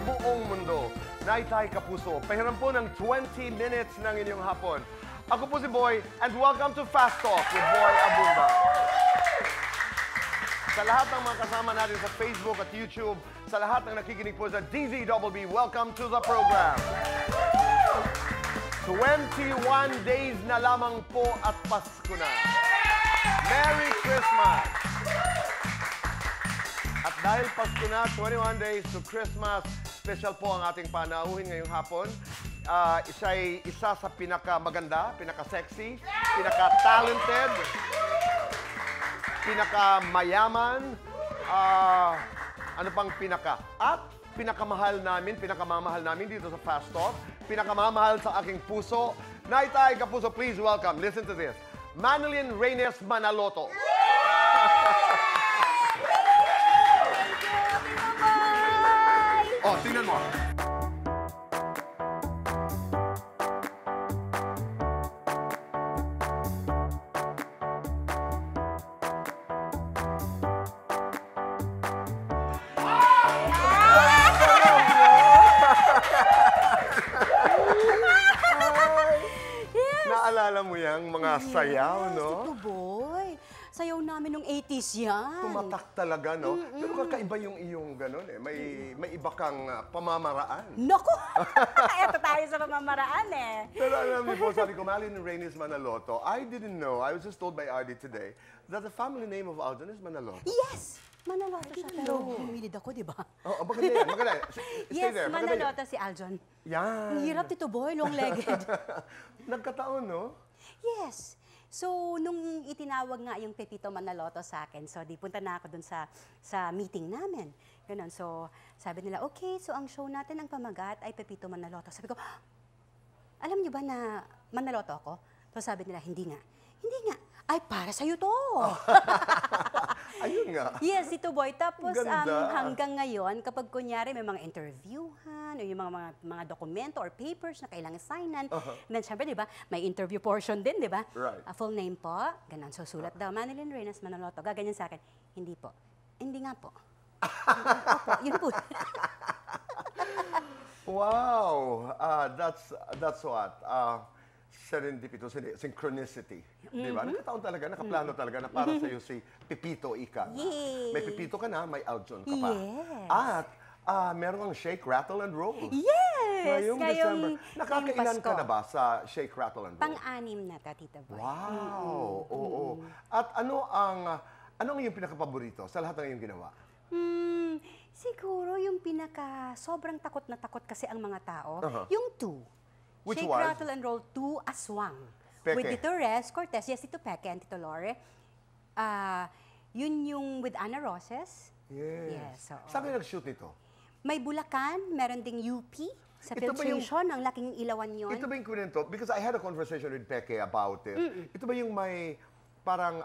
buong mundo. Naitay Kapuso, pahiram po ng 20 minutes ng inyong hapon. Ako po si Boy, and welcome to Fast Talk with Boy Abunda. Sa lahat ng mga kasama natin sa Facebook at YouTube, sa lahat ng nakikinig po sa DZBB, welcome to the program. 21 days na lamang po at Pasko na. Merry Christmas! At dahil Pasko na, 21 days to Christmas, special po ang ating panauhin ngayong hapon. Siya'y isa sa pinakamaganda, pinaka-sexy, pinaka-talented, pinaka-mayaman, ano pang pinaka? At pinakamamahal namin dito sa Fast Talk, pinakamamahal sa aking puso. Naitay Kapuso, please welcome, listen to this, Manilyn Reynes Manaloto. Oh, tingnan mo. Naalala mo yung mga sayaw, no? Ito, Boy. Sayaw namin nung 80s yan. Tumatak talaga, no? Pero kakaiba yung iyong gano'n eh. May iba kang pamamaraan. Naku! Eto tayo sa pamamaraan eh. Pero alam niyo po, sabi ko, Manilyn Reynes Manaloto, I didn't know, I was just told by Ardy today, that the family name of Alden is Manaloto. Yes! Manaloto siya, pero humilid ako, di ba? Oh, maganda yan, maganda. Stay Yes, there. Maganda Manaloto si Aljon. Yan. Ang hirap nito, Boy, long-legged. Nagkataon, no? Yes. So, nung itinawag nga yung Pepito Manaloto sa akin, so di punta na ako dun sa meeting namin. Ganun. So, sabi nila, okay, so ang show natin ang pamagat ay Pepito Manaloto. Sabi ko, alam niyo ba na Manaloto ako? So, sabi nila, hindi nga. Hindi nga. Ay, para sa'yo to. Ayun nga. Yes, ito, Boy. Tapos, Ganda. hanggang ngayon, kapag kunyari may mga interviewhan, o yung mga dokumento or papers na kailangan signan, then syempre, di ba, may interview portion din, di ba? Right. Full name po, ganun. So, sulat daw, Manilyn Reynes Manaloto. Gaganyan sa akin, hindi po. Hindi nga po. Opo, yun po. Wow. That's what? Serendipity, synchronicity. Di ba? Nakataon talaga, nakaplano talaga na para sa'yo si Pepito Ika. Yes. May Pepito ka na, may Aljon ka pa. Yes. At meron kang Shake, Rattle, and Roll. Yes! Ngayong December. Nakakailan Pasko. ka na ba sa Shake, Rattle, and Roll? Pang-anim na, Tita Boy. Wow! Oo. At ano ang iyong pinakapaborito sa lahat ng iyong ginawa? Siguro yung sobrang takot na takot kasi ang mga tao, yung 2. Which Shake, was? Rattle, and Roll 2, Aswang. Peke. With Tito Rez Cortez, yes, Tito Peke and Tito Lore. Yun yung with Ana Roses. Yes, oo. Saan kayo nag-shoot nito? May Bulacan, meron ding UP. Sa Ito ba yung- Filtration, ang laking ilawan yun. Ito ba yung kunento? Because I had a conversation with Peke about it. Ito ba yung may parang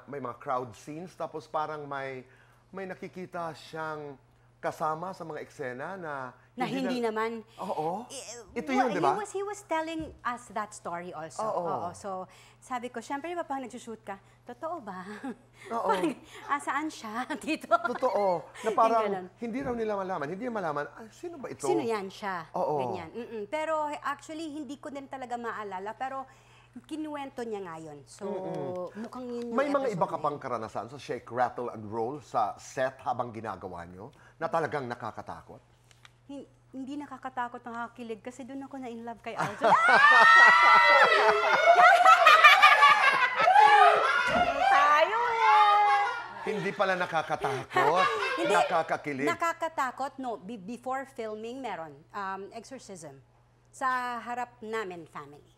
may mga crowd scenes tapos parang may nakikita siyang kasama sa mga eksena na hindi naman. Oo. Ito Well, yun, di ba? He was telling us that story also. Oo. So, sabi ko, syempre, di ba pag nagsushoot ka, totoo ba? Oo. Saan siya? Dito. Totoo. Na Yung parang ganun. hindi raw nila malaman. Hindi nila malaman, sino ba ito? Sino yan siya? Oo. Ganyan. Pero actually, hindi ko din talaga maalala. Pero kinuwento niya nga yun. So, mukhang yun yung May mga episode iba ka na pang karanasan sa Shake, Rattle, and Roll sa set habang ginagawa nyo na talagang nakakatakot? Hindi nakakatakot, nakakilig kasi doon ako na-in-love kay Aljon. Tayo Hindi pala nakakatakot. Nakakakilig. Nakakatakot, no. Before filming, meron. Exorcism. Sa harap namin, family.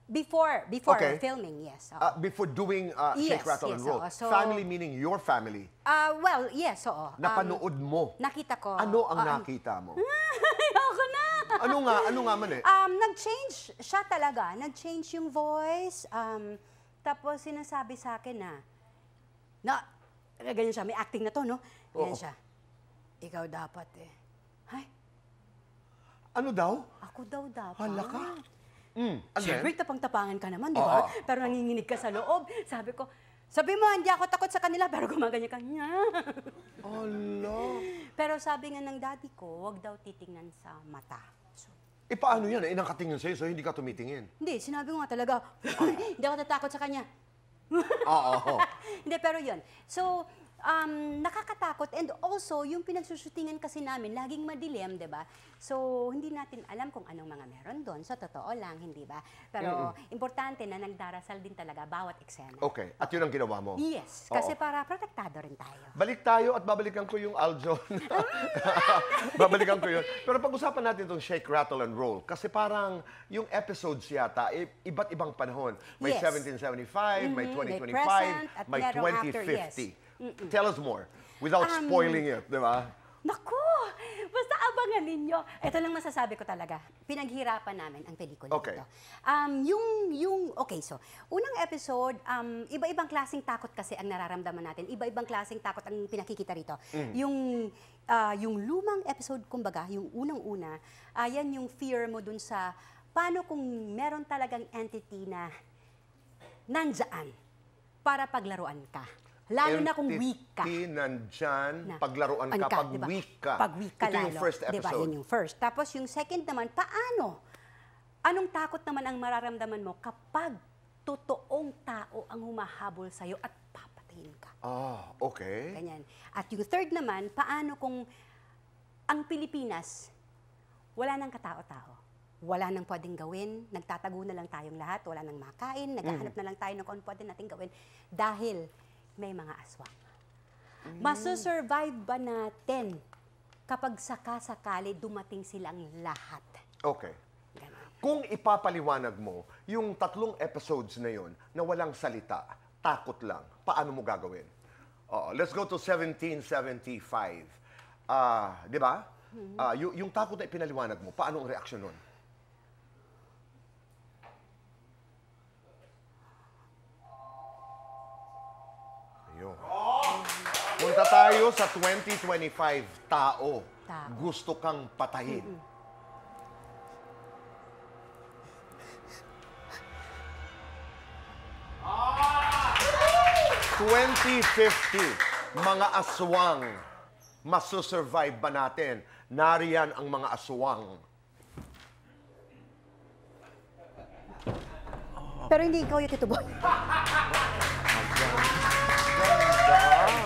Before Okay. filming, yes. Before doing Yes, Shake, Rattle, and yes, Roll. oo. So- Family meaning your family. Well, yes, oo. Napanood mo. Nakita ko. Ano ang nakita mo? Ayoko na. Ano nga man eh? Nag-change siya talaga. Nag-change yung voice. Tapos sinasabi sa akin ganyan siya, may acting na to, no? Ganyan Oo. siya. Ikaw dapat eh. Ay, Ano daw? ako daw dapat. Hala ka. Siyempre, tapang-tapangan ka naman, di ba? Oo. Pero nanginginig ka sa loob. Sabi ko, Sabi mo, hindi ako takot sa kanila, pero gumaganyan ka. Ala. Pero sabi nga ng daddy ko, wag daw titingnan sa mata. So, Paano yan? Nakatingin sa'yo, so hindi ka tumitingin. hindi, sinabi ko nga talaga, hindi ako tatakot sa kanya. Oo. Hindi, pero yun. So, nakakatakot. And also, yung pinagsushootingan kasi namin, laging madilim, di ba? So, hindi natin alam kung anong mga meron doon. Sa totoo lang, hindi ba? Pero, importante na nagdarasal din talaga bawat eksena. Okay, at yun ang ginawa mo? Yes, Oo. kasi para protektado rin tayo. Balik tayo at babalikan ko yung Aljon. Babalikan ko yun. Pero pag-usapan natin itong Shake, Rattle, and Roll. Kasi parang yung episodes yata, iba't ibang panahon. May Yes. 1775, may May 2025, present, at may merong after, 2050. Tell us more, without spoiling it, di ba? Naku! Basta abangan ninyo. Ito lang masasabi ko talaga. Pinaghirapan namin ang pelikula Okay. nito. Okay, so, unang episode, iba-ibang klaseng takot kasi ang nararamdaman natin. Iba-ibang klaseng takot ang pinakikita rito. Yung lumang episode, kumbaga, yung unang-una, yan yung fear mo dun sa paano kung meron talagang entity na nandyan para paglaruan ka. Lalo na kung weak ka. Entity nandyan, Na- paglaruan ka, pag diba? weak ka. Pag weak ka Ito lalo. yung first Diba? episode. Yun yung first. Tapos yung second naman, paano? Anong takot naman ang mararamdaman mo kapag totoong tao ang humahabol sa'yo at papatayin ka? Okay. Ganyan. At yung third naman, paano kung ang Pilipinas, wala nang katao-tao. Wala nang pwedeng gawin, nagtatago na lang tayong lahat, wala nang makain, naghahanap na lang tayo ng kung pwede natin gawin dahil may mga aswang. Maso-survive ba natin kapag sakasakali dumating silang lahat? Okay. Ganon. Kung ipapaliwanag mo yung 3 episodes na yon na walang salita, takot lang, paano mo gagawin? Let's go to 1775. Di ba? Yung takot na ipinaliwanag mo, paano ang reaksyon nun? Ayun. Punta tayo sa 2025, tao. Gusto kang patayin. 2050, mga aswang. Masusurvive ba natin? Nariyan ang mga aswang. Pero hindi ikaw yung tituboy.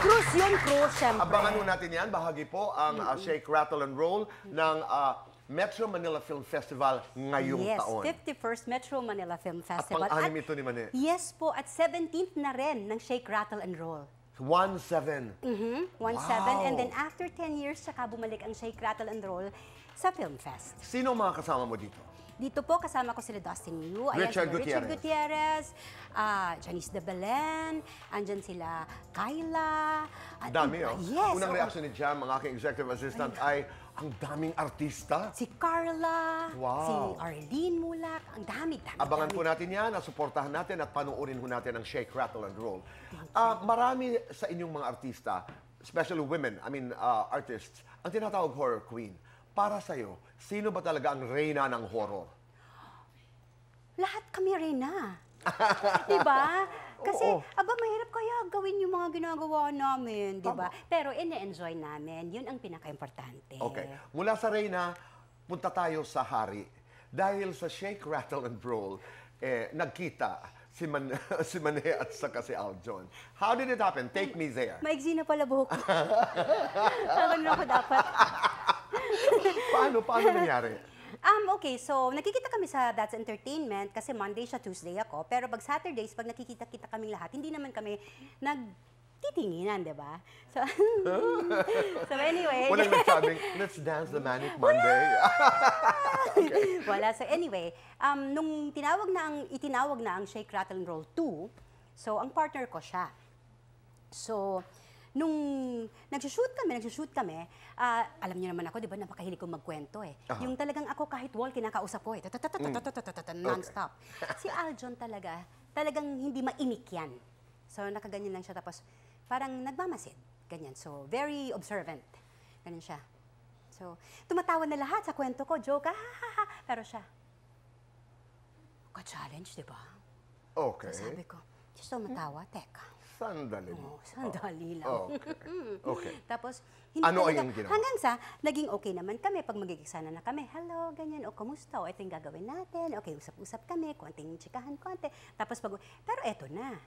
Cruise yun, cruise, syempre. Abangan mo natin yan. Bahagi po ang Shake, Rattle, and Roll ng Metro Manila Film Festival ngayong Yes, taon. 51st Metro Manila Film At Festival. pang-anim ito ni Mane. Yes po, at 17th na rin ng Shake, Rattle, and Roll. 1-7. 1-7, and then after 10 years, saka bumalik ang Shake, Rattle, and Roll sa Film Fest. Sino ang mga kasama mo dito? Dito po, kasama ko sila Dustin Yu, Richard Richard Gutierrez, Janice de Belen, andyan sila Kyla. at Dami, oh. Yes. Unang oo. reaction ni Jam, ang aking executive assistant, ay ang daming artista. Si Carla, Wow. si Arlene Mulak, ang dami. Abangan po natin yan, suportahan natin at panuorin ho natin ang Shake, Rattle, and Roll. Marami sa inyong mga artista, especially women, artists, ang tinatawag horror queen. Para sa'yo, sino ba talaga ang reyna ng horror? Lahat kami rin na. Diba? Kasi, Oo. mahirap kaya gawin yung mga ginagawa namin, diba? Pero ine-enjoy namin. Yun ang pinaka-importante. Okay. Mula sa reyna, punta tayo sa hari. Dahil sa Shake, Rattle, and Roll, nagkita si Mane at saka si Aljon. How did it happen? Take me there. Maigsi na pala buhok ko. Sabi na ako dapat. Paano nangyari? Okay, so nakikita kami sa That's Entertainment kasi Monday siya, Tuesday ako. Pero pag Saturdays, pag nakikita-kita kaming lahat, hindi naman kami nagtitinginan, di ba? So, so anyway. Walang nagsabing, let's dance the Manic Monday. Wala. So anyway, nung itinawag na ang Shake, Rattle, and Roll 2, so ang partner ko siya. So, nung nagsushoot kami, alam niyo naman ako, di ba, napakahilig kong magkwento eh. Yung talagang ako kahit wall, kinakausap ko eh. Non-stop. Si Aljon talagang hindi mainik yan. So, nakaganyan lang siya, tapos parang nagmamasid. Ganyan. So, very observant. Ganyan siya. So, tumatawa na lahat sa kwento ko, joke, pero siya, ka-challenge, di ba? Okay. So, sabi ko, just tumatawa, teka. Sandali. Sandali lang. Okay. Okay. Tapos, Ano talaga- ang ginawa? Hanggang sa, naging okay naman kami. Pag magkikisana na kami, hello, ganyan, o kumusta, o ito yung gagawin natin. Okay, usap-usap kami, konting tsikahan, konti. Tapos, pero eto na.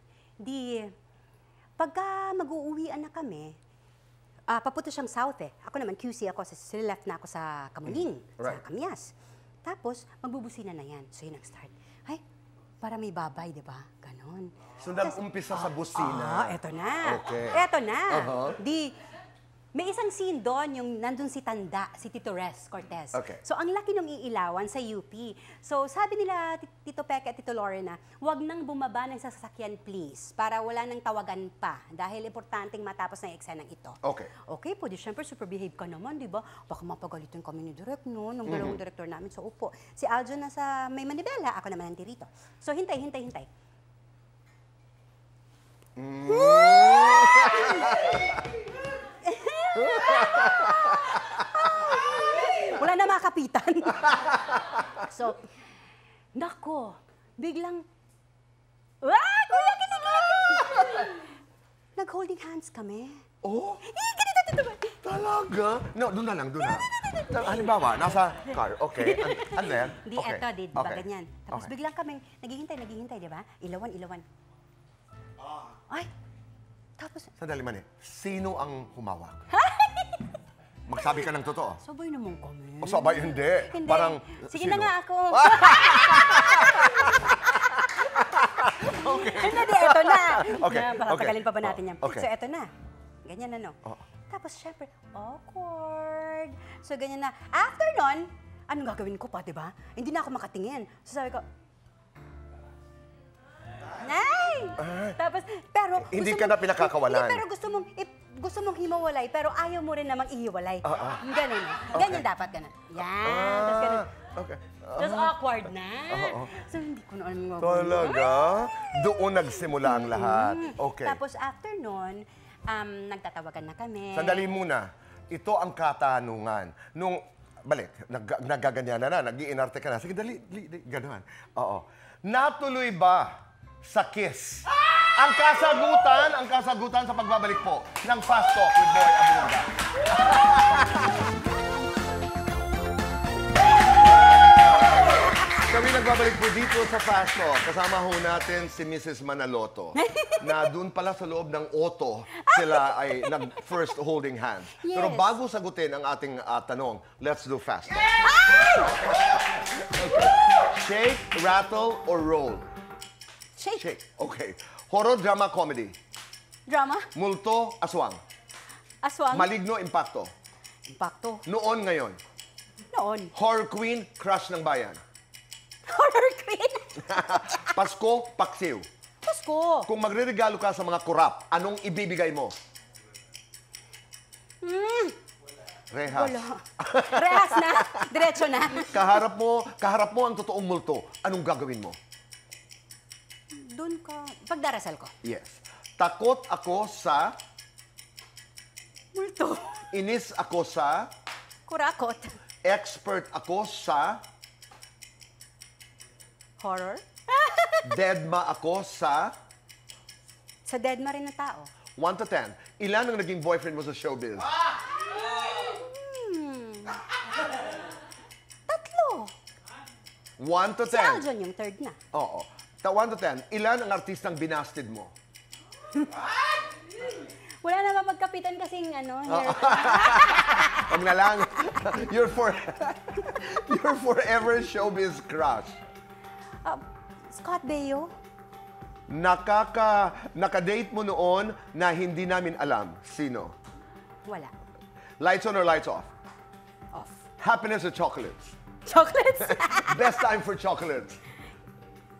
Pagka mag-uuwian na kami, papunta siyang south eh. Ako naman, QC ako, left na ako sa Kamuning, Right. sa Kamyas. Tapos, magbubusina na yan. So, yun nag-start. Ay, para may babay, di ba? Ganon. So, nag-umpisa sa busina. Eto na. Okay. Eto na. Uh-huh. May isang scene doon, yung nandun si Tanda, si Tito Res Cortez. Okay. So, ang laki ng iilawan sa UP. So, sabi nila, Tito Peke at Tito Lorena, huwag nang bumaba ng sasakyan, please, para wala nang tawagan pa. Dahil importanteng matapos na yung eksenang ito. Okay. Okay po, di syempre super behave ka naman, di ba? Baka mapagalitin kami ni Direk, no? Ng dalawang director namin. So, upo. Si Aljo nasa may Manibela, ako naman nandito. So, hintay. Wala na makapitan. So, nako, biglang, kuya, kinikilig. Nag-holding hands kami. Oh, Ganito, tito ba? talaga? No, doon na lang, doon na. Halimbawa, nasa car, okay. And then? Di, Okay. eto, di ba, Okay. ganyan. Tapos Okay. biglang kaming, naghihintay, di ba? Ilawan. Ay, tapos, Sandali man eh. Sino ang humawak? Magsabi ka ng totoo. sabay naman kami. O sabay, hindi. Hindi. Parang, Sige sino? na nga ako. Hindi, eto na. Okay, Papatagalin okay. pa ba natin yan? Okay. So, eto na. Ganyan na, no? Oh. Tapos, syempre, awkward. So, ganyan na. After nun, anong gagawin ko pa, di ba? Hindi na ako makatingin. So, sabi ko, Nay! Tapos, pero... Hindi gusto ka na pinakakawalan. Hindi, pero gusto mong hiwalay, pero ayaw mo rin namang ihiwalay. Ganun. Ganyan dapat, ganun. Yan. Tapos ganun. Okay. Tapos awkward na. So, hindi ko na alam nga. Talaga? Doon nagsimula ang lahat. Okay. Tapos after nun, nagtatawagan na kami. Sandali muna. Ito ang katanungan. Nung, nagaganyan na, nag-iinarte ka na. Sige, dali, gano'n. Oo. Natuloy ba sa kiss? Ang kasagutan sa pagbabalik po ng Fast Talk with Boy Abunda. Kami nagbabalik po dito sa Fast Talk. Kasama ho natin si Mrs. Manaloto na doon pala sa loob ng auto sila ay nag-first holding hands. Yes. Pero bago sagutin ang ating tanong, let's do Fast Talk. Shake, rattle, or roll? Shake. Shake. Okay. Horror, drama, comedy. Drama. Multo, aswang. Aswang. Maligno, impacto. Impacto. Noon, ngayon. Noon. Horror queen, crush ng bayan. Horror queen. Pasko, paksiw. Pasko. Kung magre-regalo ka sa mga kurap, anong ibibigay mo? Rehas. Wala. Rehas na. Diretso na. Kaharap mo ang totoong multo. Anong gagawin mo? Doon ka. Pagdarasal ko. Yes. Takot ako sa, Multo. inis ako sa, Kurakot. expert ako sa, Horror. deadma ako sa, Sa dead ma rin na tao. 1 to 10. Ilan ang naging boyfriend mo sa showbiz? Tatlo. 1 to Si 10. Aljon yung third na. Oo. 1 to 10. Ilan ang artistang binasted mo? Wala na mapagkapitan kasing hair. Huwag na lang. Your forever showbiz crush. Scott Baio. Nakadate mo noon na hindi namin alam. Sino? Wala. Lights on or lights off? Off. Happiness or chocolates? Chocolates. Best time for chocolates.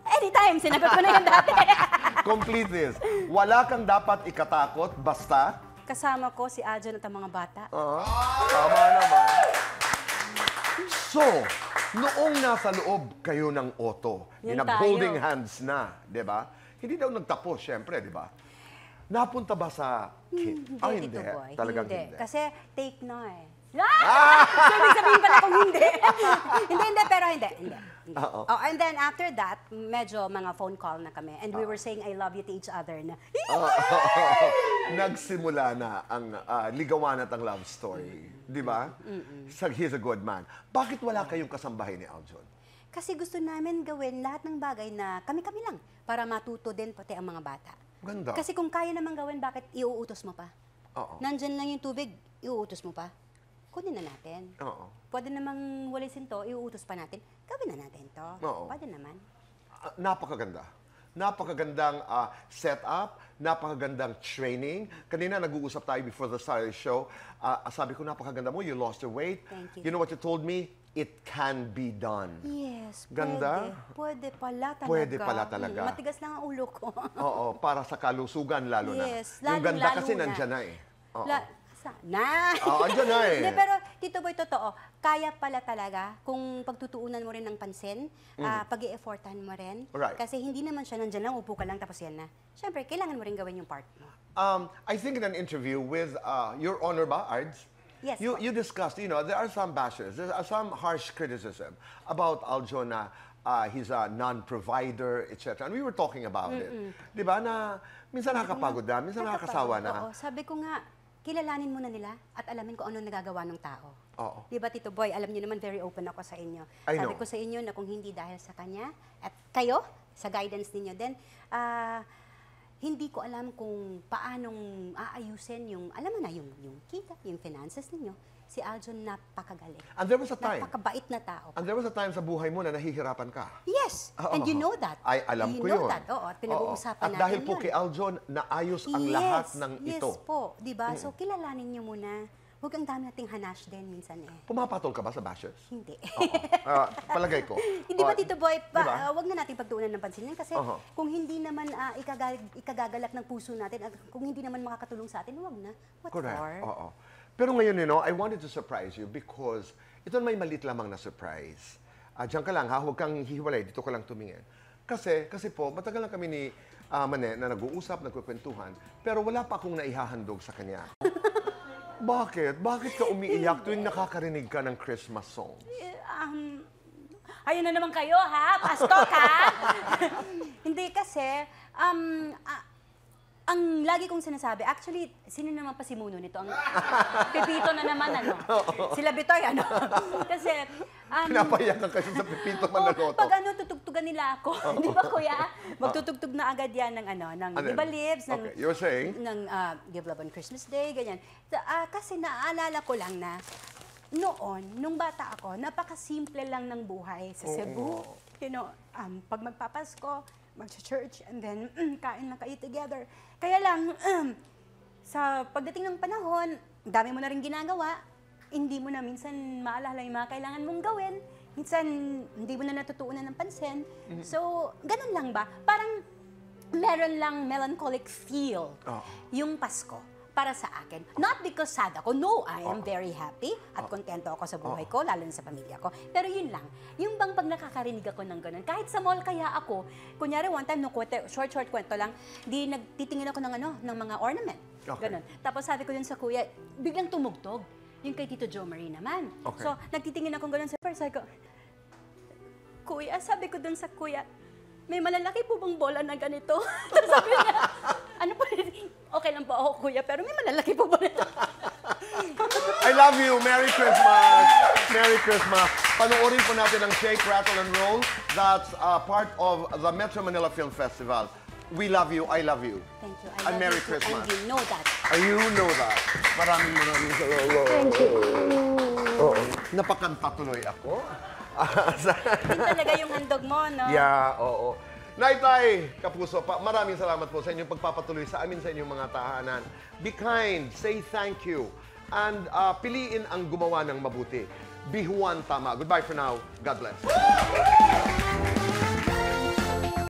Anytime. Sinagot ko na yun dati. Complete this. Wala kang dapat ikatakot, basta... Kasama ko si Aljon at ang mga bata. Tama naman. So, noong nasa loob kayo ng auto, Yun nag-holding tayo. hands na, di ba? Hindi daw nagtapos, syempre, di ba? Napunta ba sa kid? Hindi, Tito Boy. Talagang hindi. Kasi take na eh. So, ibig sabihin pala kung hindi. hindi, pero hindi. Oo. Oh, and then after that, medyo mga phone call na kami. And we were saying I love you to each other na. Nagsimula na ang ligawan at ang love story. Di ba? He's a good man. Bakit wala kayong kasambahay ni Aljon? Kasi gusto namin gawin lahat ng bagay na kami-kami lang para matuto din pati ang mga bata. Ganda. Kasi kung kaya naman gawin, bakit iuutos mo pa? Oo. Nandyan lang yung tubig, iuutos mo pa? Kunin na natin. Oo. Pwede namang walisin to, iuutos pa natin. Gawin na natin to. Oo. Pwede naman. Napakaganda. Napakagandang setup, napakagandang training. Kanina nag-uusap tayo before the start of the show. Sabi ko, napakaganda mo, you lost your weight. Thank you. You know what you told me? It can be done. Yes, Ganda? Pwede pala talaga. Pwede pala talaga. Matigas lang ang ulo ko. Oo, para sa kalusugan lalo na. Yes, Yung ganda lalong-lalo kasi na. nandyan na eh. Oo. Andyan na eh. Hindi, pero Tito Boy, totoo, kaya pala talaga kung pagtutuunan mo rin ng pansin, pag-i-effortan mo rin. Right. Kasi hindi naman siya nandyan lang, upo ka lang, tapos yan na. Siyempre, kailangan mo rin gawin yung part mo. I think in an interview with Your Honor ba, Ards? Yes, You discussed, you know, there are some bashes, there are some harsh criticism about Aljon na he's a non-provider, etc. And we were talking about it. Di ba na minsan nakakapagod na, minsan nakakasawa na. Oo, sabi ko nga, kilalanin muna nila at alamin kung ano nagagawa ng tao. Oo. Di ba, Tito Boy, alam niyo naman, very open ako sa inyo. I Sabi know. ko sa inyo na kung hindi dahil sa kanya at kayo, sa guidance ninyo, then hindi ko alam kung paanong aayusin yung, alam mo na, yung kita, yung finances ninyo. Si Aljon napakagaling. And there was a time. Napakabait na tao. And there was a time sa buhay mo na nahihirapan ka. Yes, and you know that. Ay, alam ko you know yun. that. Oo, at pinag-uusapan At natin dahil po yun. kay Aljon, naayos ang lahat ng ito. Yes po, di ba? So, kilalanin niyo muna. Huwag ang dami nating hanash din minsan eh. Pumapatol ka ba sa bashes? Hindi. Palagay ko. Hindi ba, Tito Boy, diba? wag na natin pagtuunan ng pansin yan kasi kung hindi naman ikagagalak ng puso natin at kung hindi naman makakatulong sa atin, wag na. What Correct. for? Oo. Pero ngayon, you know, I wanted to surprise you because ito may malit lamang na surprise. Diyan ka lang ha, huwag kang hihiwalay, dito ka lang tumingin. Kasi po, matagal lang kami ni Mane na nag-uusap, nagkukwentuhan, pero wala pa akong naihahandog sa kanya. Bakit? Bakit ka umiiyak tuwing nakakarinig ka ng Christmas songs? Ayun na naman kayo, ha? Pasko ka? Hindi kasi, ang lagi kong sinasabi, actually, sino naman pa si Muno nito? Ang Pepito na naman, ano? Sila Bitoy, ano? Kasi, Pinapayakan kasi sa Pepito Manaloto. pag tutugtugan nila ako, di ba kuya? Magtutugtog na agad yan ng di ba lips? Ng, Okay, you're saying? ng Give Love on Christmas Day, ganyan. Kasi naaalala ko lang na noon, nung bata ako, napakasimple lang ng buhay sa Cebu. You know, pag magpapasko, mag-church, and then kain lang kayo together. Kaya lang, sa pagdating ng panahon, dami mo na rin ginagawa, hindi mo na minsan maalala yung mga kailangan mong gawin. Minsan, hindi mo na natutuunan ng pansin. So, ganun lang ba? Parang meron lang melancholic feel yung Pasko para sa akin. Not because sad ako. No, I am very happy at kontento ako sa buhay ko, lalo na sa pamilya ko. Pero yun lang. Yung bang pag nakakarinig ako ng ganun, kahit sa mall kaya ako, kunyari one time, short kwento lang, di nagtitingin ako ng mga ornament. Okay. Ganun. Tapos sabi ko dun sa kuya, biglang tumugtog. Yung kay Tito Joe Marie naman. Okay. So, nagtitingin ako ganun sa purse. Sabi ko, kuya, sabi ko dun sa kuya, may malalaki po bang bola na ganito? Tapos sabi niya, ano po, okay lang po ako kuya, pero may malalaki po ba nito? I love you. Merry Christmas. Merry Christmas. Panoorin po natin ang Shake, Rattle, and Roll. That's part of the Metro Manila Film Festival. We love you. I love you. Thank you. And Merry Christmas. And you know that. You know that. Maraming salamat. Thank you. Oo. Napakanta tuloy ako. Yun talaga yung handog mo, no? Yeah, oo. Naitay, Kapuso, maraming salamat po sa inyong pagpapatuloy sa amin sa inyong mga tahanan. Be kind, say thank you, and piliin ang gumawa ng mabuti. Bihuan tama. Goodbye for now. God bless.